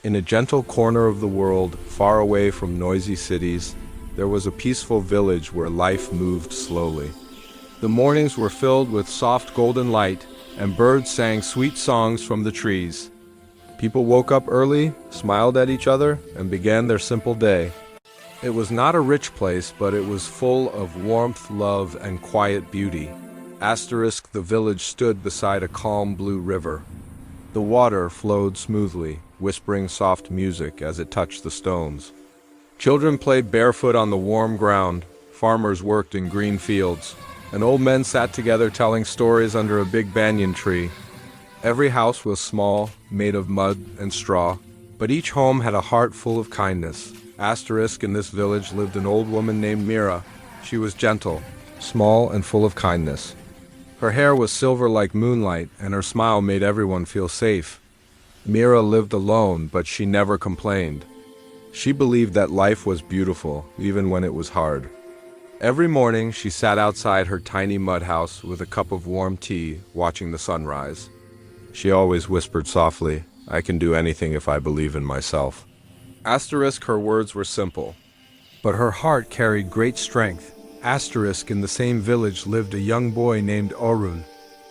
In a gentle corner of the world, far away from noisy cities, there was a peaceful village where life moved slowly. The mornings were filled with soft golden light, and birds sang sweet songs from the trees. People woke up early, smiled at each other, and began their simple day. It was not a rich place, but it was full of warmth, love, and quiet beauty. The village stood beside a calm blue river. The water flowed smoothly, whispering soft music as it touched the stones. Children played barefoot on the warm ground, farmers worked in green fields, and old men sat together telling stories under a big banyan tree. Every house was small, made of mud and straw, but each home had a heart full of kindness. In this village lived an old woman named Mira. She was gentle, small, and full of kindness. Her hair was silver like moonlight, and her smile made everyone feel safe. Mira lived alone, but she never complained. She believed that life was beautiful, even when it was hard. Every morning, she sat outside her tiny mud house with a cup of warm tea, watching the sunrise. She always whispered softly, "I can do anything if I believe in myself." Her words were simple, but her heart carried great strength. In the same village lived a young boy named Arun.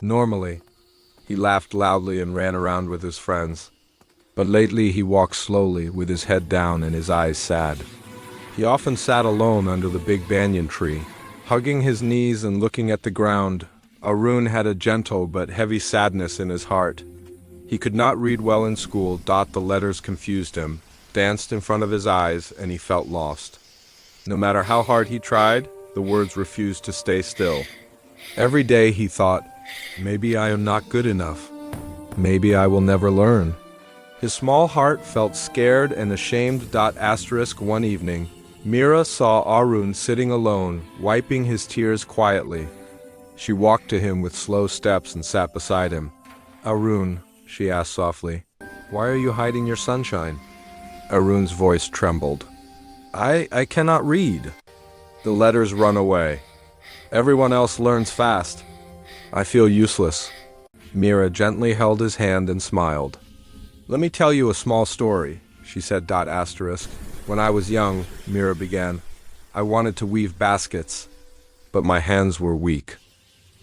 Normally, he laughed loudly and ran around with his friends. But lately he walked slowly, with his head down and his eyes sad. He often sat alone under the big banyan tree, hugging his knees and looking at the ground. Arun had a gentle but heavy sadness in his heart. He could not read well in school. The letters confused him, danced in front of his eyes, and he felt lost. No matter how hard he tried, the words refused to stay still. Every day he thought, "Maybe I am not good enough. Maybe I will never learn." His small heart felt scared and ashamed. One evening, Mira saw Arun sitting alone, wiping his tears quietly. She walked to him with slow steps and sat beside him. "Arun," she asked softly, "why are you hiding your sunshine?" Arun's voice trembled. I cannot read. The letters run away. Everyone else learns fast. I feel useless." Mira gently held his hand and smiled. "Let me tell you a small story," she said. "When I was young," Mira began, "I wanted to weave baskets, but my hands were weak.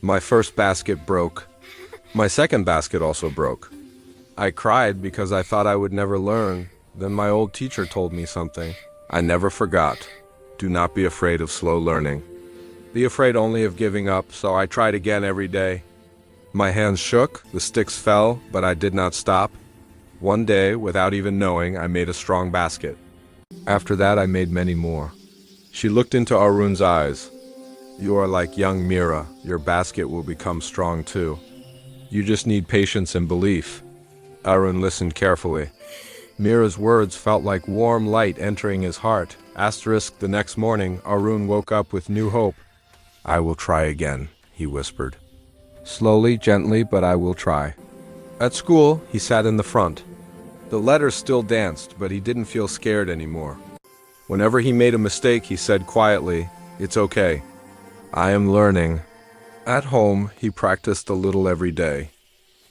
My first basket broke. My second basket also broke. I cried because I thought I would never learn. Then my old teacher told me something I never forgot. Do not be afraid of slow learning. Be afraid only of giving up, so I tried again every day. My hands shook, the sticks fell, but I did not stop. One day, without even knowing, I made a strong basket. After that, I made many more." She looked into Arun's eyes. "You are like young Mira. Your basket will become strong too. You just need patience and belief." Arun listened carefully. Mira's words felt like warm light entering his heart. The next morning, Arun woke up with new hope. "I will try again," he whispered. "Slowly, gently, but I will try." At school, he sat in the front. The letters still danced, but he didn't feel scared anymore. Whenever he made a mistake, he said quietly, "It's okay. I am learning." At home, he practiced a little every day.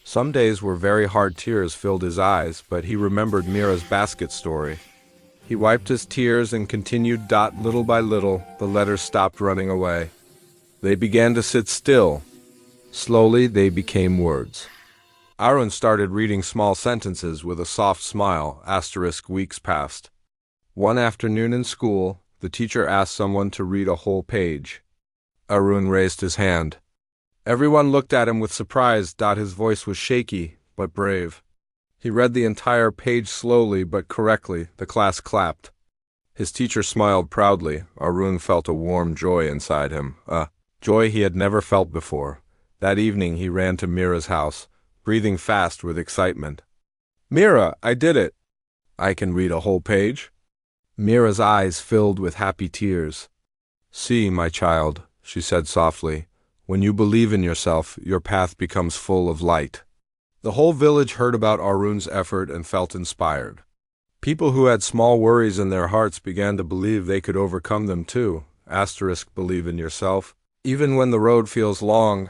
Some days were very hard. Tears filled his eyes, but he remembered Mira's basket story. He wiped his tears and continued. Little by little, the letters stopped running away. They began to sit still. Slowly, they became words. Arun started reading small sentences with a soft smile. Weeks passed. One afternoon in school, the teacher asked someone to read a whole page. Arun raised his hand. Everyone looked at him with surprise. His voice was shaky, but brave. He read the entire page slowly but correctly. The class clapped. His teacher smiled proudly. Arun felt a warm joy inside him, a joy he had never felt before. That evening he ran to Mira's house, breathing fast with excitement. "Mira, I did it! I can read a whole page." Mira's eyes filled with happy tears. "See, my child," she said softly, "when you believe in yourself, your path becomes full of light." The whole village heard about Arun's effort and felt inspired. People who had small worries in their hearts began to believe they could overcome them too. Believe in yourself. Even when the road feels long.